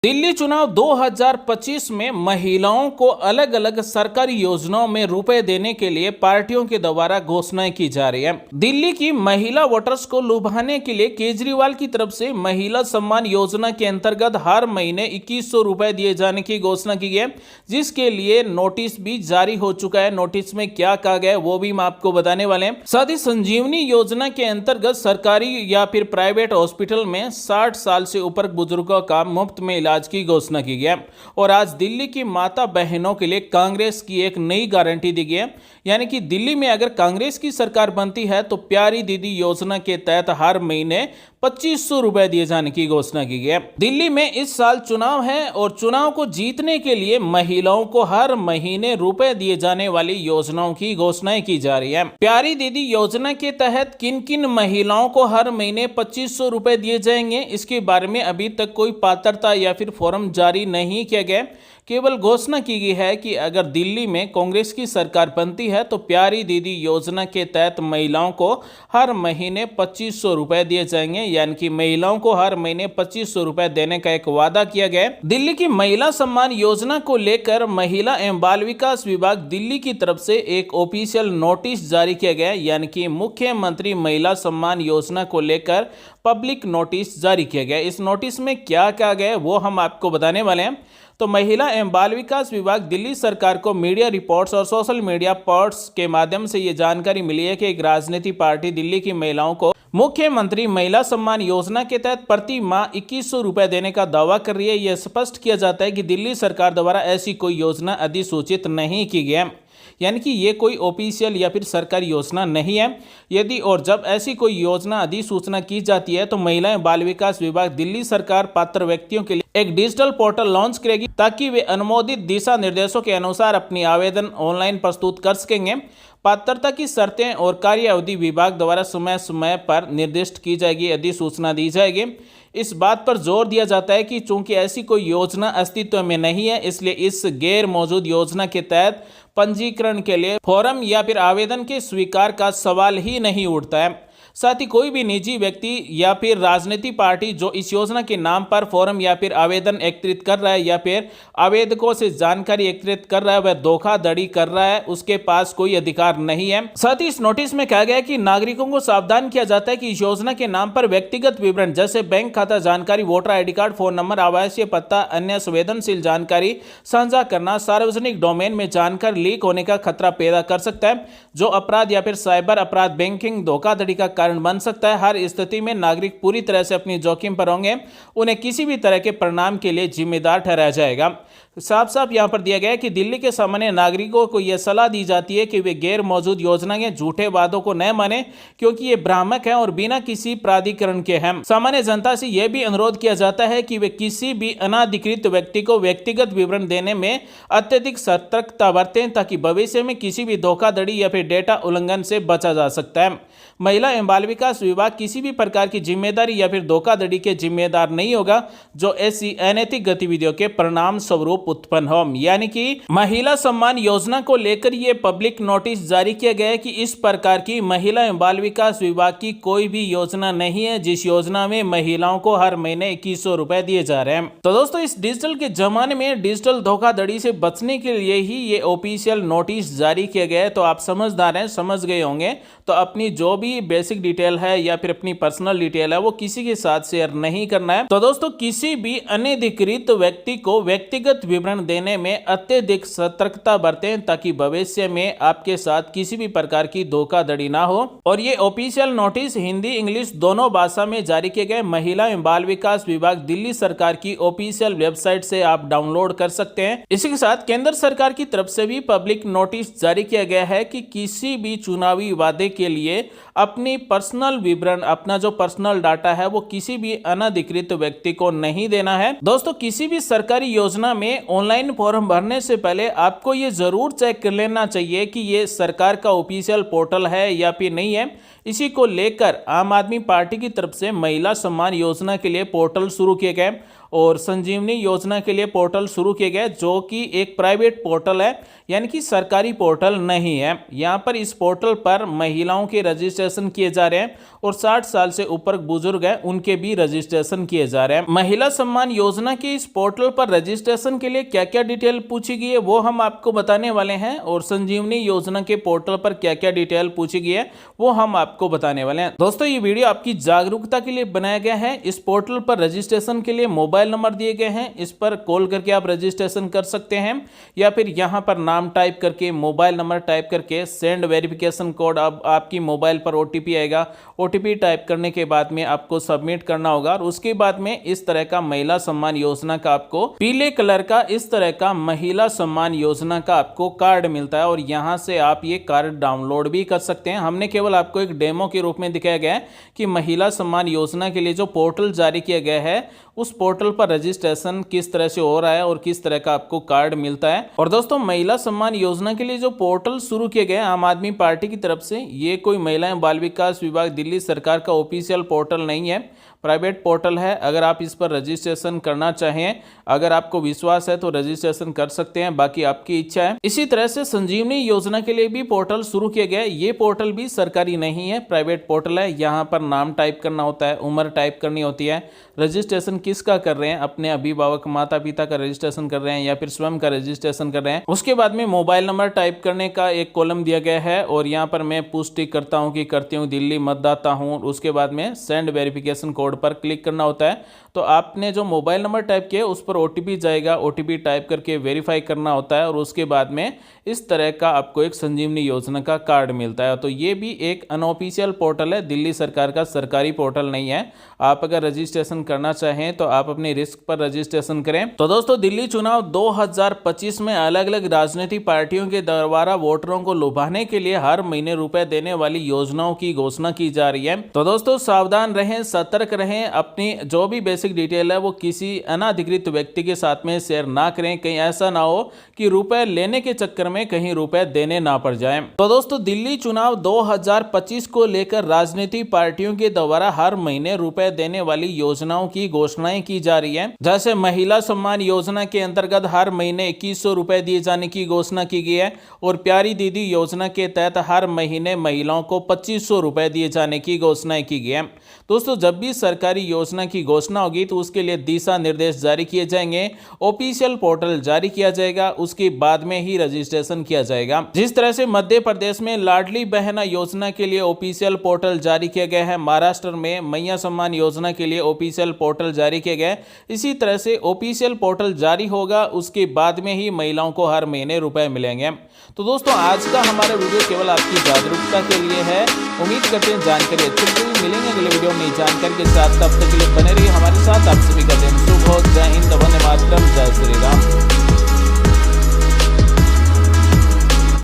दिल्ली चुनाव 2025 में महिलाओं को अलग अलग सरकारी योजनाओं में रुपए देने के लिए पार्टियों के द्वारा घोषणाएं की जा रही है। दिल्ली की महिला वोटर्स को लुभाने के लिए केजरीवाल की तरफ से महिला सम्मान योजना के अंतर्गत हर महीने 2100 रुपए दिए जाने की घोषणा की गई है, जिसके लिए नोटिस भी जारी हो चुका है। नोटिस में क्या कहा गया है वो भी हम आपको बताने वाले हैं। साथ ही संजीवनी योजना के अंतर्गत सरकारी या फिर प्राइवेट हॉस्पिटल में 60 साल से ऊपर बुजुर्गों का मुफ्त में इलाज की घोषणा की गई है। और आज दिल्ली की माता बहनों के लिए कांग्रेस की एक नई गारंटी दी गई है, यानी कि दिल्ली में अगर कांग्रेस की सरकार बनती है तो प्यारी दीदी योजना के तहत हर महीने 2500 रुपए दिए जाने की घोषणा की गई है। दिल्ली में इस साल चुनाव है और चुनाव को जीतने के लिए महिलाओं को हर महीने रुपए दिए जाने वाली योजनाओं की घोषणाएं की जा रही है। प्यारी दीदी योजना के तहत किन किन महिलाओं को हर महीने 2500 रुपए दिए जाएंगे, इसके बारे में अभी तक कोई पात्रता या फिर फॉर्म जारी नहीं किया गया। केवल घोषणा की गई है कि अगर दिल्ली में कांग्रेस की सरकार बनती है तो प्यारी दीदी योजना के तहत महिलाओं को हर महीने 2500 रुपए दिए जाएंगे, यानी कि महिलाओं को हर महीने 2500 रुपए देने का एक वादा किया गया है। दिल्ली की महिला सम्मान योजना को लेकर महिला एवं बाल विकास विभाग दिल्ली की तरफ से एक ऑफिशियल नोटिस जारी किया गया है, यानी कि मुख्यमंत्री महिला सम्मान योजना को लेकर पब्लिक नोटिस जारी किया गया। इस नोटिस में क्या कहा गया है वो हम आपको बताने वाले हैं। तो महिला एवं बाल विकास विभाग दिल्ली सरकार को मीडिया रिपोर्ट्स और सोशल मीडिया पोस्ट्स के माध्यम से ये जानकारी मिली है कि एक राजनीतिक पार्टी दिल्ली की महिलाओं को मुख्यमंत्री महिला सम्मान योजना के तहत प्रति माह 2100 रुपए देने का दावा कर रही है। यह स्पष्ट किया जाता है कि दिल्ली सरकार द्वारा ऐसी कोई योजना अधिसूचित नहीं की गई है, यानी कि ये कोई ऑफिशियल या फिर सरकारी योजना नहीं है। यदि और जब ऐसी कोई योजना अधिसूचना की जाती है तो महिला एवं बाल विकास विभाग दिल्ली सरकार पात्र व्यक्तियों के लिए एक डिजिटल पोर्टल लॉन्च करेगी ताकि वे अनुमोदित दिशा निर्देशों के अनुसार अपनी आवेदन ऑनलाइन प्रस्तुत कर सकेंगे। पात्रता की शर्तें और कार्य अवधि विभाग द्वारा समय समय पर निर्दिष्ट की जाएगी, अधिसूचना दी जाएगी। इस बात पर जोर दिया जाता है कि चूंकि ऐसी कोई योजना अस्तित्व में नहीं है, इसलिए इस गैर मौजूद योजना के तहत पंजीकरण के लिए फॉर्म या फिर आवेदन के स्वीकार का सवाल ही नहीं उठता है। साथ ही कोई भी निजी व्यक्ति या फिर राजनीतिक पार्टी जो इस योजना के नाम पर फॉर्म या फिर आवेदन एकत्रित कर रहा है या फिर आवेदकों से जानकारी एकत्रित कर रहा है, वह धोखाधड़ी कर रहा है, उसके पास कोई अधिकार नहीं है। साथ ही इस नोटिस में कहा गया है कि नागरिकों को सावधान किया जाता है कि इस योजना के नाम पर व्यक्तिगत विवरण जैसे बैंक खाता जानकारी, voter ID card, phone number, आवासीय पता, अन्य संवेदनशील जानकारी साझा करना सार्वजनिक डोमेन में जानकारी लीक होने का खतरा पैदा कर सकता है, जो अपराध या फिर साइबर अपराध, बैंकिंग धोखाधड़ी का कारण बन सकता है। हर स्थिति में नागरिक पूरी तरह से अपनी जोखिम पर होंगे, उन्हें किसी भी तरह के परिणाम के लिए जिम्मेदार ठहराया जाएगा। साफ साफ यहां पर दिया गया है कि दिल्ली के सामान्य नागरिकों को यह सलाह दी जाती है कि वे गैर मौजूद योजना के झूठे वादों को न माने, क्योंकि ये भ्रामक है और बिना किसी प्राधिकरण के हैं। सामान्य जनता से यह भी अनुरोध किया जाता है कि वे किसी भी अनाधिकृत व्यक्ति को व्यक्तिगत विवरण देने में अत्यधिक सतर्कता बरतें ताकि भविष्य में किसी भी धोखाधड़ी या फिर डेटा उल्लंघन से बचा जा सकता है। महिला एवं बाल विकास विभाग किसी भी प्रकार की जिम्मेदारी या फिर धोखाधड़ी के जिम्मेदार नहीं होगा जो ऐसी अनैतिक गतिविधियों के परिणाम स्वरूप उत्पन्न हो। यानी कि महिला सम्मान योजना को लेकर ये पब्लिक नोटिस जारी किया गया है कि इस प्रकार की महिला एवं बाल विकास विभाग की कोई भी योजना नहीं है जिस योजना में महिलाओं को हर महीने 2100 रुपए दिए जा रहे हैं। तो दोस्तों, इस डिजिटल के जमाने में डिजिटल धोखाधड़ी से बचने के लिए ही ये ऑफिशियल नोटिस जारी किया गया है। तो आप समझदार हैं, समझ गए होंगे। तो अपनी जो भी बेसिक डिटेल है या फिर अपनी पर्सनल डिटेल है वो किसी के साथ शेयर नहीं करना है। तो दोस्तों, किसी भी अनधिकृत व्यक्ति को व्यक्तिगत विवरण देने में अत्यधिक सतर्कता बरतें ताकि भविष्य में आपके साथ किसी भी प्रकार की धोखाधड़ी ना हो। और ये ऑफिशियल नोटिस हिंदी इंग्लिश दोनों भाषा में जारी किए गए। महिला एवं बाल विकास विभाग दिल्ली सरकार की ऑफिशियल वेबसाइट से आप डाउनलोड कर सकते हैं। इसी के साथ केंद्र सरकार की तरफ से भी पब्लिक नोटिस जारी किया गया है कि किसी भी चुनावी वादे के लिए अपनी पर्सनल विवरण, अपना जो पर्सनल डाटा है वो किसी भी अनधिकृत व्यक्ति को नहीं देना है। दोस्तों, किसी भी सरकारी योजना में ऑनलाइन फॉर्म भरने से पहले आपको ये जरूर चेक कर लेना चाहिए कि ये सरकार का ऑफिशियल पोर्टल है या फिर नहीं है। इसी को लेकर आम आदमी पार्टी की तरफ से महिला सम्मान योजना के लिए पोर्टल शुरू किए गए और संजीवनी योजना के लिए पोर्टल शुरू किए गए, जो कि एक प्राइवेट पोर्टल है, यानी कि सरकारी पोर्टल नहीं है। यहाँ पर इस पोर्टल पर महिलाओं के रजिस्ट्रेशन किए जा रहे हैं और 60 साल से ऊपर बुजुर्ग हैं उनके भी रजिस्ट्रेशन किए जा रहे हैं। महिला सम्मान योजना के इस पोर्टल पर रजिस्ट्रेशन के लिए क्या क्या डिटेल पूछी गई है वो हम आपको बताने वाले हैं, और संजीवनी योजना के पोर्टल पर क्या क्या डिटेल पूछी गई है वो हम आपको बताने वाले हैं। दोस्तों, ये वीडियो आपकी जागरूकता के लिए बनाया गया है। इस पोर्टल पर रजिस्ट्रेशन के लिए मोबाइल नंबर दिए गए हैं, इस पर कॉल करके आप रजिस्ट्रेशन कर सकते हैं, या फिर यहाँ पर नाम टाइप करके, मोबाइल नंबर टाइप करके सेंड वेरिफिकेशन कोड, अब आपकी मोबाइल पर ओटीपी आएगा, ओटीपी टाइप करने के बाद में आपको सबमिट करना होगा, और उसके बाद में इस तरह का महिला सम्मान योजना का आपको पीले कलर का इस तरह का महिला सम्मान योजना का आपको कार्ड मिलता है, और यहां से आप ये कार्ड डाउनलोड भी कर सकते हैं। हमने केवल आपको एक डेमो के रूप में दिखाया गया है कि महिला सम्मान योजना के लिए जो पोर्टल जारी किया गया है उस पोर्टल पर रजिस्ट्रेशन किस तरह से हो रहा है और किस तरह का आपको कार्ड मिलता है। और दोस्तों, महिला सम्मान योजना के लिए जो पोर्टल शुरू किए गए आम आदमी पार्टी की तरफ से, ये कोई महिला एवं बाल विकास विभाग दिल्ली सरकार का ऑफिशियल पोर्टल नहीं है, प्राइवेट पोर्टल है। अगर आप इस पर रजिस्ट्रेशन करना चाहें, अगर आपको विश्वास है तो रजिस्ट्रेशन कर सकते हैं, बाकी आपकी इच्छा है। इसी तरह से संजीवनी योजना के लिए भी पोर्टल शुरू किया गया है। ये पोर्टल भी सरकारी नहीं है, प्राइवेट पोर्टल है। यहाँ पर नाम टाइप करना होता है, उम्र टाइप करनी होती है, रजिस्ट्रेशन किसका कर रहे हैं, अपने अभिभावक माता पिता का रजिस्ट्रेशन कर रहे हैं या फिर स्वयं का रजिस्ट्रेशन कर रहे हैं। उसके बाद में मोबाइल नंबर टाइप करने का एक कॉलम दिया गया है, और यहाँ पर मैं पुष्टि करता हूँ कि करती हूँ, दिल्ली मतदाता हूँ। उसके बाद में सेंड वेरिफिकेशन कोड पर क्लिक करना होता है। तो आपने जो मोबाइल नंबर टाइप किया उस पर ओटीपी जाएगा, ओटीपी टाइप करके वेरीफाई करना होता है, और उसके बाद में इस तरह का आपको एक संजीवनी योजना का कार्ड मिलता है। तो ये भी एक अनऑफिशियल पोर्टल है, दिल्ली सरकार का सरकारी पोर्टल नहीं है। आप अगर रजिस्ट्रेशन करना चाहें तो आप अपनी रिस्क पर रजिस्ट्रेशन करें। तो दोस्तों, दिल्ली चुनाव 2025 में अलग अलग राजनीतिक पार्टियों के द्वारा वोटरों को लुभाने के लिए हर महीने रुपए देने वाली योजनाओं की घोषणा की जा रही है। तो दोस्तों, सावधान रहें, सतर्क रहें, अपनी जो भी बेसिक डिटेल है वो किसी अनाधिकृत व्यक्ति के साथ में शेयर ना करें। कहीं ऐसा ना हो कि रुपए लेने के चक्कर में कहीं रुपए देने ना पड़ जाएं। तो दोस्तों, दिल्ली चुनाव 2025 को लेकर राजनीतिक पार्टियों के द्वारा हर महीने रुपए देने वाली योजनाओं की घोषणाएं की जा रही है। जैसे महिला सम्मान योजना के अंतर्गत हर महीने 2100 रुपए दिए जाने की घोषणा की गई है, और प्यारी दीदी योजना के तहत हर महीने महिलाओं को 2500 रुपए दिए जाने की घोषणाएं की गई है। दोस्तों, जब भी सरकारी योजना की घोषणा होगी तो उसके लिए दिशा निर्देश जारी किए जाएंगे, ऑफिशियल पोर्टल जारी किया जाएगा, उसके बाद में ही रजिस्ट्रेशन किया जाएगा। जिस तरह से मध्य प्रदेश में लाडली बहना योजना के लिए ऑफिशियल पोर्टल जारी किया गया है, महाराष्ट्र में मैया सम्मान योजना के लिए ऑफिशियल पोर्टल जारी किया गया है, इसी तरह से ऑफिशियल पोर्टल जारी होगा, उसके बाद में ही महिलाओं को हर महीने रुपए मिलेंगे। तो दोस्तों, आज का हमारा वीडियो केवल आपकी जागरूकता के लिए है। उम्मीद करते हैं जानकारी अच्छी लगी। मिलेंगे अगले वीडियो में जानकारी के साथ, तब तक के लिए बने रहिए हमारे साथ। आप सभी का दिन शुभ हो। जय हिंद, वंदे मातरम।